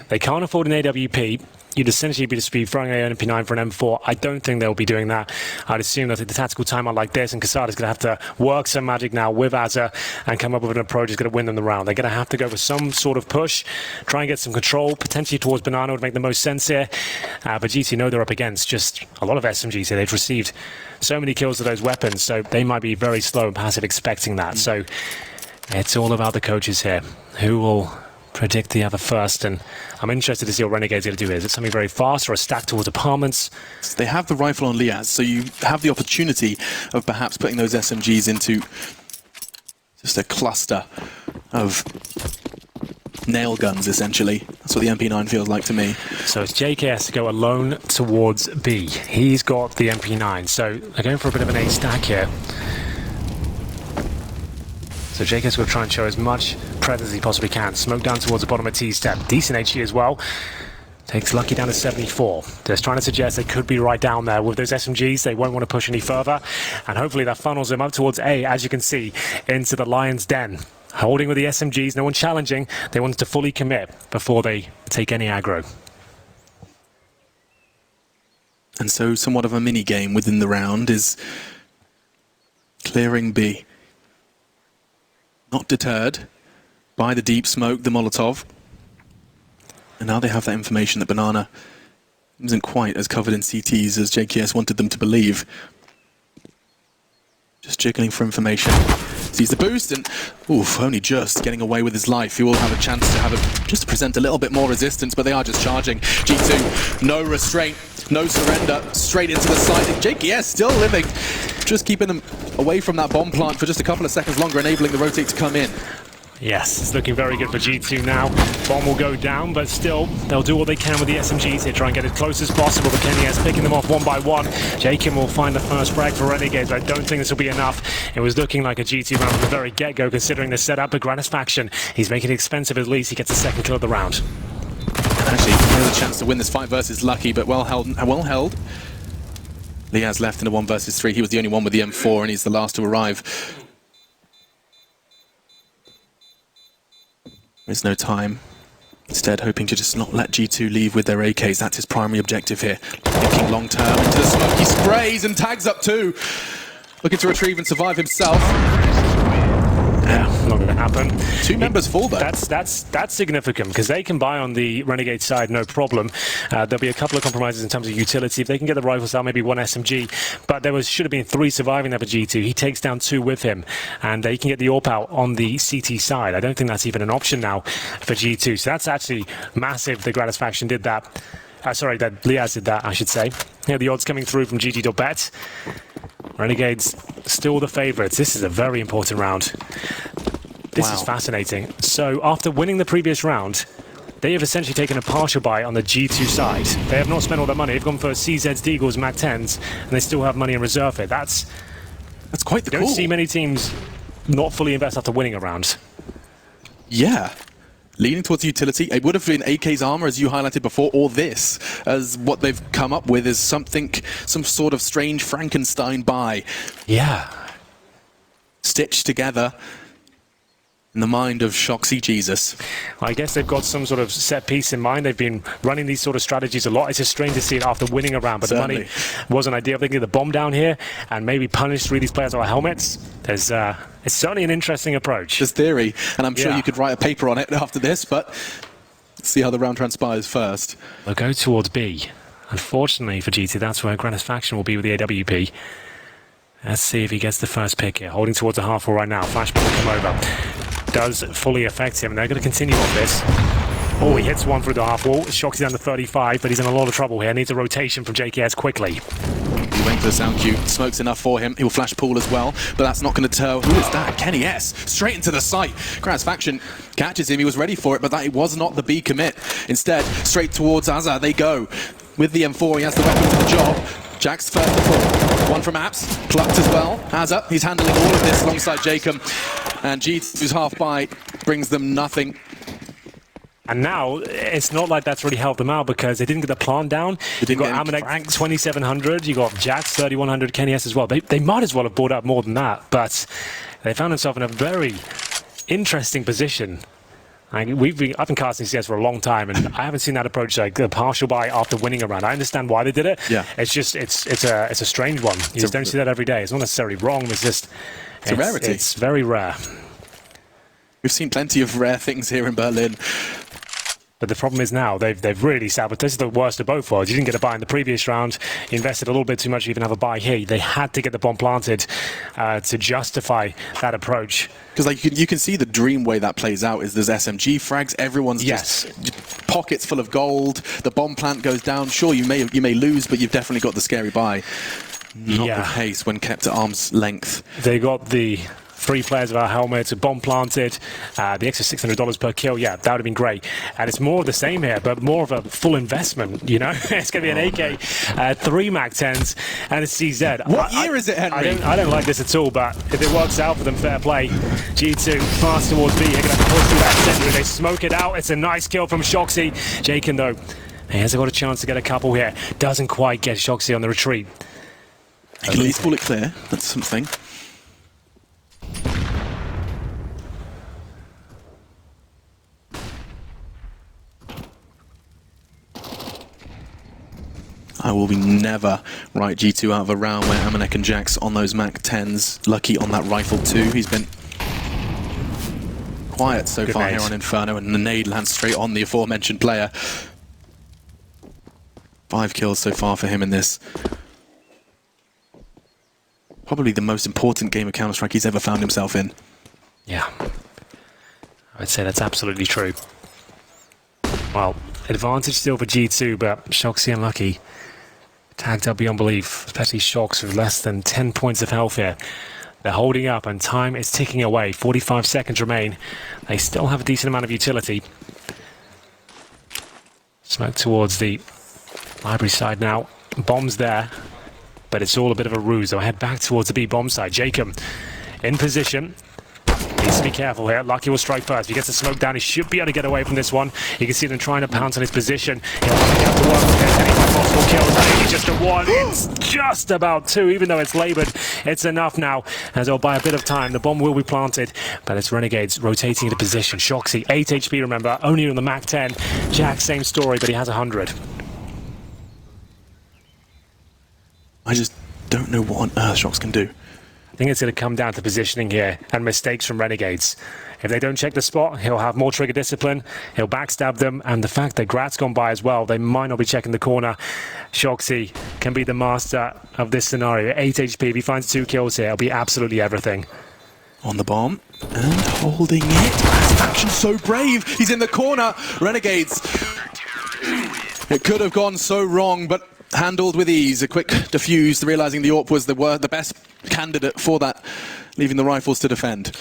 They can't afford an AWP. You'd essentially be just throwing an MP9 for an M4. I don't think they'll be doing that. I'd assume that the tactical timeout like this, and Casada's going to have to work some magic now with Azza and come up with an approach that's going to win them the round. They're going to have to go for some sort of push, try and get some control, potentially towards Banana would make the most sense here. But GT know they're up against just a lot of SMGs here. They've received so many kills with those weapons, so they might be very slow and passive expecting that. So it's all about the coaches here. Who will predict the other first? And I'm interested to see what Renegade's going to do here. Is it something very fast or a stack towards apartments?
They have the rifle on Liaz, so you have the opportunity of perhaps putting those SMGs into just a cluster of nail guns, essentially. That's what the MP9 feels like to me.
So it's JKS to go alone towards B. He's got the MP9, so they're going for a bit of an A stack here. So JKS will try and show as much presence as he possibly can. Smoke down towards the bottom of T-step. Decent HE as well. Takes Lucky down to 74. Just trying to suggest they could be right down there with those SMGs. They won't want to push any further. And hopefully that funnels them up towards A, as you can see, into the Lion's Den. Holding with the SMGs, no one challenging. They want to fully commit before they take any aggro.
And so somewhat of a mini-game within the round is clearing B. Not deterred by the deep smoke, the Molotov. And now they have that information that Banana isn't quite as covered in CTs as JKS wanted them to believe. Just jiggling for information. Sees the boost and, only just getting away with his life. He will have a chance to have just to present a little bit more resistance, but they are just charging. G2, no restraint, no surrender, straight into the side. JKS still living, just keeping them away from that bomb plant for just a couple of seconds longer, enabling the rotate to come in.
Yes, it's looking very good for G2 now. Bomb will go down, but still, they'll do what they can with the SMGs here, try and get as close as possible. But Kenny is picking them off one by one. Jacob will find the first frag for Renegades, but I don't think this will be enough. It was looking like a G2 round from the very get-go, considering the setup. But Gratisfaction, he's making it expensive at least. He gets the second kill of the round.
Actually, he has a chance to win this fight versus Lucky, but well held. Liaz left in a 1 versus 3. He was the only one with the M4, and he's the last to arrive. There's no time. Instead, hoping to just not let G2 leave with their AKs. That's his primary objective here. Looking long term into the smoke. He sprays and tags up 2. Looking to retrieve and survive himself.
Yeah, not going to happen.
2 members fall though.
That's significant because they can buy on the Renegade side, no problem. There'll be a couple of compromises in terms of utility. If they can get the rifles out, maybe 1 SMG. But there should have been 3 surviving there for G2. He takes down 2 with him, and they can get the AWP out on the CT side. I don't think that's even an option now for G2. So that's actually massive. The Gratisfaction did that. Sorry, that Liaz did that, I should say. Here, the odds coming through from GG.bet. Renegades still the favourites. This is a very important round. This is fascinating. So after winning the previous round, they have essentially taken a partial buy on the G2 side. They have not spent all their money. They've gone for CZs, Deagles, MAC-10s, and they still have money in reserve here. That's
quite the call.
You don't see many teams not fully invest after winning a round.
Yeah. Leaning towards utility. It would have been AK's armor, as you highlighted before, or this, as what they've come up with is something, some sort of strange Frankenstein buy.
Yeah.
Stitched together in the mind of Shoxy Jesus.
I guess they've got some sort of set piece in mind. They've been running these sort of strategies a lot. It's just strange to see it after winning a round, but
Certainly.
the money wasn't ideal. They can get the bomb down here and maybe punish 3 of these players with helmets. There's, it's certainly an interesting approach.
There's theory, and I'm sure
Yeah.
you could write a paper on it after this, but let's see how the round transpires first.
They'll go towards B. Unfortunately for GT, that's where Gratisfaction will be with the AWP. Let's see if he gets the first pick here. Holding towards the half wall right now. Flashball will come over. Does fully affect him, and they're going to continue on this. Oh, he hits one through the half wall. Shocks down to 35, but he's in a lot of trouble here. Needs a rotation from JKS quickly.
He went for the sound cue. Smoke's enough for him. He'll flash pool as well, but that's not going to deter. Who is that? Kenny S. Straight into the sight. Gratisfaction catches him. He was ready for it, but that was not the B commit. Instead, straight towards Azza they go. With the M4, he has the weapon for the job. Jack's first to fall. One from Apps, plucked as well. Azza, he's handling all of this alongside Jacob. And G2's half by brings them nothing.
And now, it's not like that's really helped them out because they didn't get the plant down. You got Amanek 2700, you got Jax 3100, Kenny S as well. They might as well have brought up more than that, but they found themselves in a very interesting position. I've been casting CS for a long time, and I haven't seen that approach, like a partial buy after winning a round. I understand why they did it.
Yeah.
It's just it's a strange one. You just don't see that every day. It's not necessarily wrong. It's
a rarity.
It's very rare.
We've seen plenty of rare things here in Berlin.
But the problem is now they've really sabotaged. This is the worst of both worlds. You didn't get a buy in the previous round. You invested a little bit too much to even have a buy here. They had to get the bomb planted to justify that approach.
Because like you can see the dream way that plays out is there's SMG frags. Everyone's just pockets full of gold. The bomb plant goes down. Sure, you may lose, but you've definitely got the scary buy. Not the case when kept at arm's length.
They got the 3 players without helmets, a bomb planted, the extra $600 per kill. Yeah, that would have been great. And it's more of the same here, but more of a full investment, you know? It's going to be an AK, 3 MAC-10s, and a CZ.
What year is it, Henry?
I don't like this at all, but if it works out for them, fair play. G2 fast towards B. They're going to push through that center. They smoke it out. It's a nice kill from Shoxy. Jaken, though, he has got a chance to get a couple here. Doesn't quite get Shoxy on the retreat.
He can at least pull it clear. That's something. I will be never write G2 out of a round where Amanek and Jax on those MAC-10s. Lucky on that rifle too. He's been quiet so far here on Inferno, and the nade lands straight on the aforementioned player. 5 kills so far for him in this. Probably the most important game of Counter-Strike he's ever found himself in.
Yeah, I would say that's absolutely true. Well, advantage still for G2, but Shoxy unlucky. Tagged up beyond belief, especially Shox with less than 10 points of health here. They're holding up and time is ticking away. 45 seconds remain. They still have a decent amount of utility. Smoke towards the library side now. Bombs there, but it's all a bit of a ruse. They'll head back towards the B bomb side. Jacob in position. Needs to be careful here. Lucky will strike first. If he gets the smoke down, he should be able to get away from this one. You can see them trying to pounce on his position. He'll have to work with any possible kills. I think it's just a 1. It's just about 2, even though it's laboured. It's enough now, as they'll buy a bit of time. The bomb will be planted, but it's Renegades rotating into position. Shoxy, 8 HP, remember, only on the MAC-10. Jack, same story, but he has 100.
I just don't know what on earth Shox can do.
I think it's going to come down to positioning here and mistakes from Renegades. If they don't check the spot, he'll have more trigger discipline, he'll backstab them, and the fact that Grat's gone by as well, they might not be checking the corner. Shoxy can be the master of this scenario. 8 HP, if he finds 2 kills here, it'll be absolutely everything.
On the bomb, and holding it. Gratisfaction so brave, he's in the corner. Renegades. It could have gone so wrong, but handled with ease. A quick defuse, realizing the AWP was the best candidate for that, leaving the rifles to defend.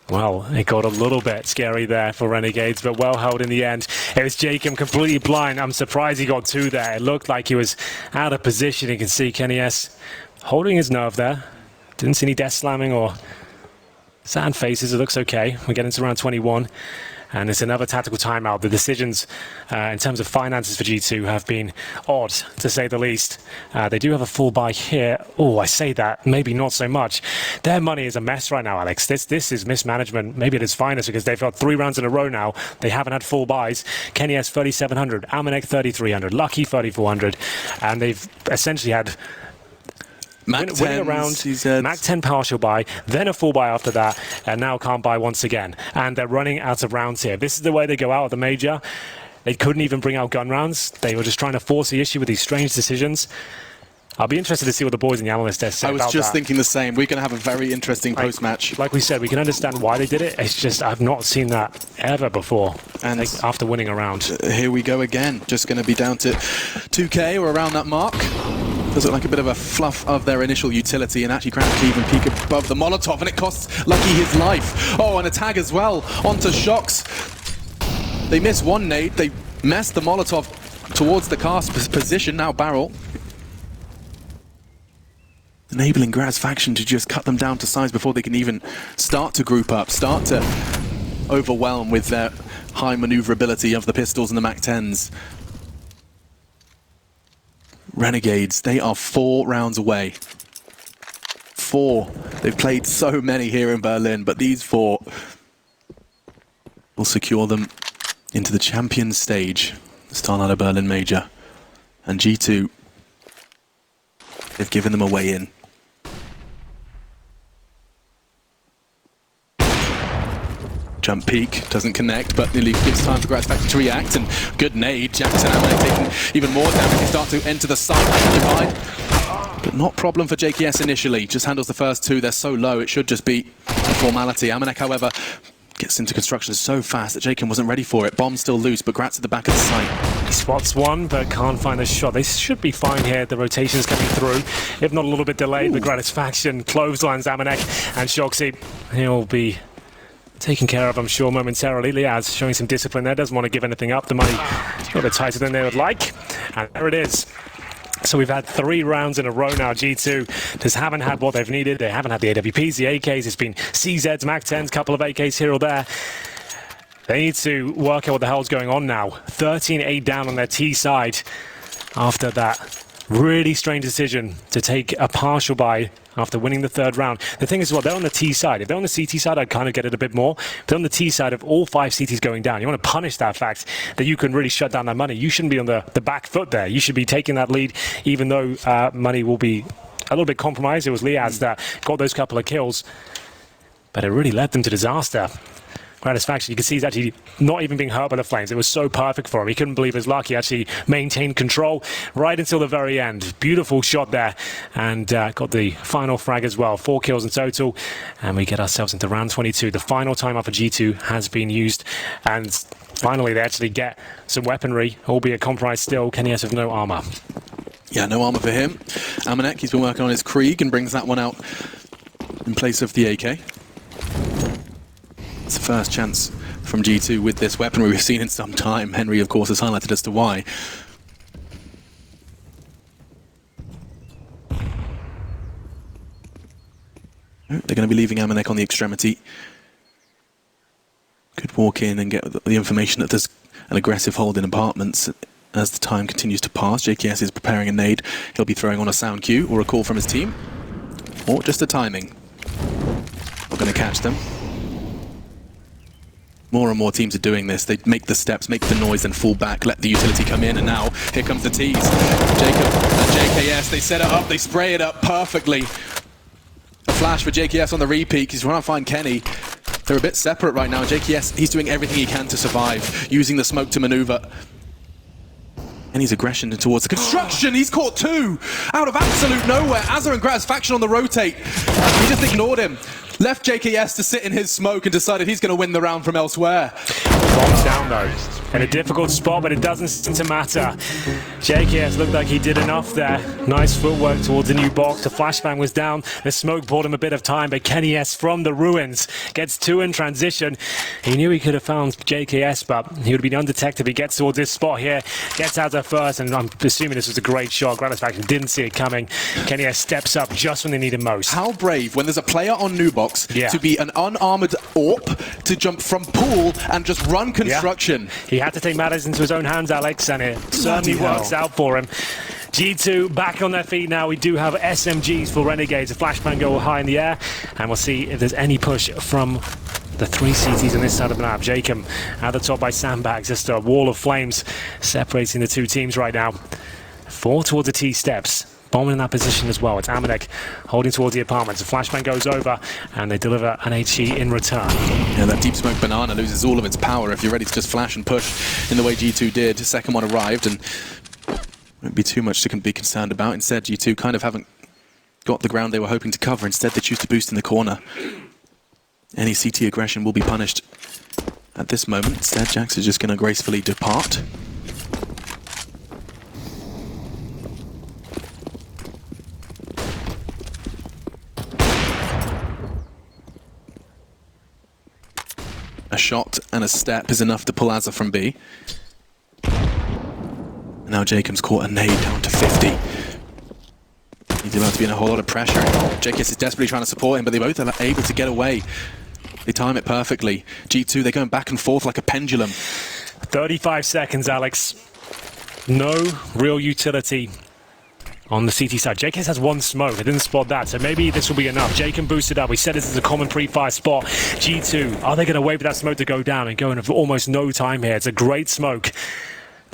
Well, it got a little bit scary there for Renegades, but well held in the end. It was Jacob completely blind. I'm surprised he got 2 there. It looked like he was out of position. You can see Kenny S holding his nerve there. Didn't see any death slamming or Sand faces, it looks okay. We're getting to round 21. And it's another tactical timeout. The decisions in terms of finances for G2 have been odd, to say the least. They do have a full buy here. Oh, I say that, maybe not so much. Their money is a mess right now, Alex. This is mismanagement, maybe at its finest, because they've got 3 rounds in a row now. They haven't had full buys. Kenny has 3,700, Amanek 3,300, Lucky 3,400, and they've essentially had winning a round, Mac 10 partial buy, then a full buy after that, and now can't buy once again. And they're running out of rounds here. This is the way they go out of the major. They couldn't even bring out gun rounds. They were just trying to force the issue with these strange decisions. I'll be interested to see what the boys in the analyst desk say about that.
I was just thinking the same. We're going to have a very interesting post-match.
Like we said, we can understand why they did it. It's just I've not seen that ever before, and after winning a round.
Here we go again. Just going to be down to 2K or around that mark. Does look like a bit of a fluff of their initial utility, and actually Crank even peek above the Molotov, and it costs Lucky his life. Oh, and a tag as well onto Shox. They miss one nade. They mess the Molotov towards the cast position. Now Barrel. Enabling Graz faction to just cut them down to size before they can even start to group up, start to overwhelm with their high maneuverability of the pistols and the Mac-10s. Renegades, they are 4 rounds away. 4. They've played so many here in Berlin, but these 4 will secure them into the Champions stage, the Starladder Berlin Major. And G2, they've given them a way in. Jump peak, doesn't connect, but nearly gives time for Graz Faction to react, and good nade. Jackson Amanek taking even more damage. They start to enter the site occupied, but not problem for JKS initially. Just handles the first 2, they're so low, it should just be a formality. Amanek, however, gets into construction so fast that Jakin wasn't ready for it. Bomb's still loose, but Graz at the back of the site.
Spots one, but can't find the shot. They should be fine here. The rotation's coming through, if not a little bit delayed. The Graz Faction clotheslines Amanek, and Shoxy, he'll be taken care of, I'm sure, momentarily. Liaz showing some discipline there, doesn't want to give anything up. The money a little bit tighter than they would like, and there it is. So we've had 3 rounds in a row now. G2 just haven't had what they've needed. They haven't had the AWPs, the AKs. It's been CZs, Mac-10s, couple of AKs here or there. They need to work out what the hell's going on now. 13-8 down on their T side after that really strange decision to take a partial buy after winning the 3rd round. The thing is, well, they're on the T side. If they're on the CT side, I'd kind of get it a bit more. If they're on the T side of all 5 CTs going down, you want to punish that fact that you can really shut down that money. You shouldn't be on the back foot there. You should be taking that lead, even though money will be a little bit compromised. It was Liaz that got those couple of kills, but it really led them to disaster. Faction, you can see he's actually not even being hurt by the flames. It was so perfect for him. He couldn't believe his luck. He actually maintained control right until the very end. Beautiful shot there, and got the final frag as well. 4 kills in total, and we get ourselves into round 22. The final timeout for G2 has been used, and finally they actually get some weaponry, albeit compromised still. Kenny with no armor.
Yeah, no armor for him. Amanek, he's been working on his Krieg and brings that one out in place of the AK. It's the first chance from G2 with this weaponry we've seen in some time. Henry, of course, has highlighted as to why. They're going to be leaving Amanek on the extremity. Could walk in and get the information that there's an aggressive hold in apartments. As the time continues to pass, JKS is preparing a nade. He'll be throwing on a sound cue or a call from his team, or just a timing. We're going to catch them. More and more teams are doing this. They make the steps, make the noise, and fall back, let the utility come in, and now here comes the tease. Jacob and JKS, they set it up, they spray it up perfectly. A flash for JKS on the repeat. He's trying to find Kenny. They're a bit separate right now. JKS, he's doing everything he can to survive, using the smoke to maneuver. And his aggression towards the construction. He's caught 2 out of absolute nowhere. Azza and Graz Faction on the rotate. He just ignored him. Left JKS to sit in his smoke and decided he's going to win the round from elsewhere.
Bombs down though, in a difficult spot, but it doesn't seem to matter. JKS looked like he did enough there. Nice footwork towards the new box. The flashbang was down. The smoke bought him a bit of time, but Kenny S from the ruins gets 2 in transition. He knew he could have found JKS, but he would have been undetected if he gets towards this spot here. Gets out there first, and I'm assuming this was a great shot. Gratisfaction didn't see it coming. Kenny S steps up just when they need him most.
How brave when there's a player on new box
Yeah.
to be an unarmored AWP to jump from pool and just run construction.
He had to take matters into his own hands, Alex, and it certainly
hell.
works out for him. G2 back on their feet now. We do have SMGs for Renegades. A flashbang go high in the air, and we'll see if there's any push from the 3 CTs on this side of the map. Jacob at the top by sandbags. Just a wall of flames separating the 2 teams right now. 4 towards the T steps. Bombing in that position as well. It's Amanek holding towards the apartments. The flashbang goes over, and they deliver an HE in return.
Yeah, that deep smoke banana loses all of its power if you're ready to just flash and push in the way G2 did. Second one arrived, and won't be too much to be concerned about. Instead, G2 kind of haven't got the ground they were hoping to cover. Instead, they choose to boost in the corner. Any CT aggression will be punished at this moment. Instead, Jax is just going to gracefully depart. A shot and a step is enough to pull Azza from B. Now Jacob's caught a nade down to 50. He's about to be in a whole lot of pressure. JKS is desperately trying to support him, but they both are able to get away. They time it perfectly. G2, they're going back and forth like a pendulum.
35 seconds, Alex. No real utility on the CT side. JKS has 1 smoke. I didn't spot that, so maybe this will be enough. Jacob boosted up. We said this is a common pre-fire spot. G2, are they going to wait for that smoke to go down and go in for almost no time here? It's a great smoke.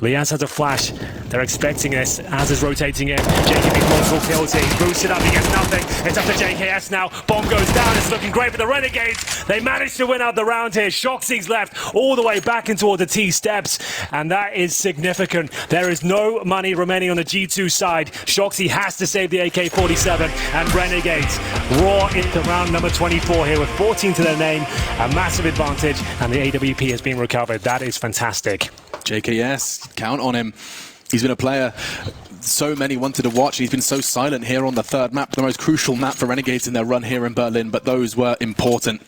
Liaz has a flash. They're expecting this. Az is rotating in. Jacob needs multiple kills here. He's boosted up. He gets nothing. It's up to JKS now. Bomb goes down. It's looking great for the Renegades. They managed to win out the round here. Shoxy's left all the way back in toward the T steps. And that is significant. There is no money remaining on the G2 side. Shoxy has to save the AK-47. And Renegades roar into round number 24 here with 14 to their name. A massive advantage. And the AWP has been recovered. That is fantastic.
JKS, count on him. He's been a player so many wanted to watch. He's been so silent here on the 3rd map, the most crucial map for Renegades in their run here in Berlin, but those were important.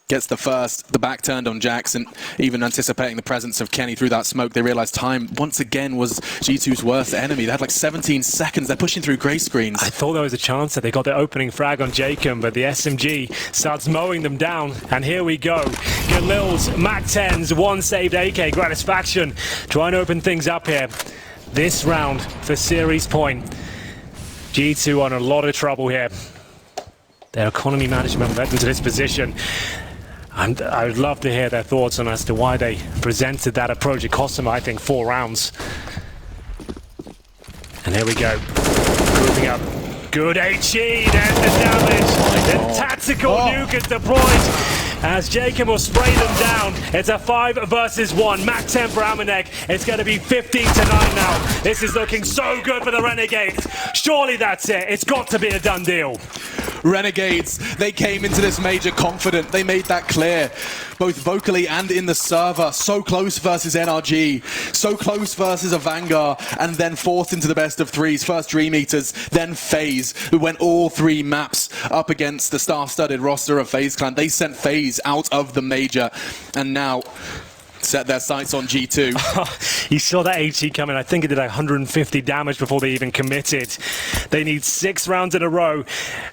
Gets the first, the back turned on Jackson, even anticipating the presence of Kenny through that smoke. They realized time once again was G2's worst enemy. They had like 17 seconds. They're pushing through grey screens.
I thought there was a chance that they got their opening frag on Jacob, but the SMG starts mowing them down. And here we go. Galil's MAC-10s, 1 saved AK, Gratisfaction, trying to open things up here. This round for series point. G2 on a lot of trouble here. Their economy management led them to this position. And I would love to hear their thoughts on as to why they presented that approach. It cost them, I think, 4 rounds. And here we go. Grouping up. Good HE. There's the damage. The tactical nuke is deployed. As Jacob will spray them down. It's a 5 versus 1. MAC-10 for Amanek. It's going to be 15 to 9 now. This is looking so good for the Renegades. Surely that's it. It's got to be a done deal.
Renegades, they came into this major confident. They made that clear, both vocally and in the server. So close versus NRG, so close versus a Vanguard, and then forced into the best of 3s. First Dream Eaters, then FaZe, who went all 3 maps up against the star-studded roster of FaZe Clan. They sent FaZe out of the major, and now set their sights on G2.
You saw that HE coming. I think it did 150 damage before they even committed. They need 6 rounds in a row,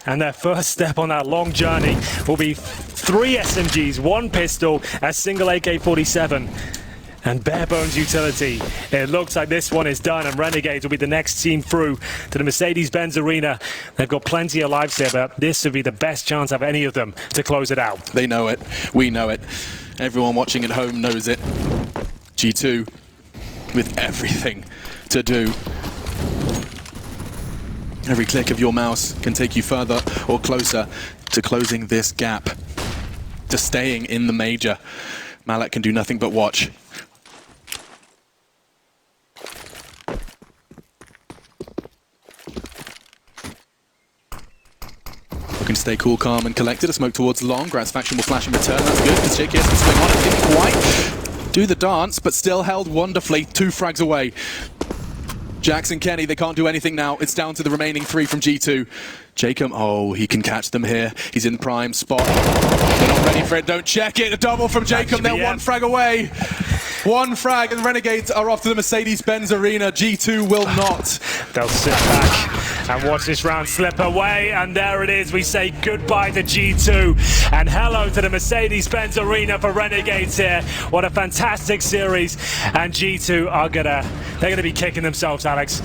and their first step on that long journey will be 3 SMGs, 1 pistol, a single AK-47, and bare bones utility. It looks like this one is done, and Renegades will be the next team through to the Mercedes-Benz Arena. They've got plenty of lives here, but this would be the best chance of any of them to close it out.
They know it. We know it. Everyone watching at home knows it. G2 with everything to do. Every click of your mouse can take you further or closer to closing this gap, to staying in the major. Malak can do nothing but watch. Looking to stay cool, calm and collected. A smoke towards long. Gratisfaction will flash in return. That's good because JKS can swing on it. Didn't quite. do the dance, but still held wonderfully. 2 frags away. Jackson, Kenny, they can't do anything now. It's down to the remaining 3 from G2. Jacob, oh, he can catch them here. He's in prime spot. They're not ready for it. Don't check it. A double from Jacob. They're 1 frag away. 1 frag, and the Renegades are off to the Mercedes-Benz Arena. G2 will not.
They'll sit back and watch this round slip away, and there it is. We say goodbye to G2 and hello to the Mercedes-Benz Arena for Renegades here. What a fantastic series, and G2 are they're gonna be kicking themselves, Alex.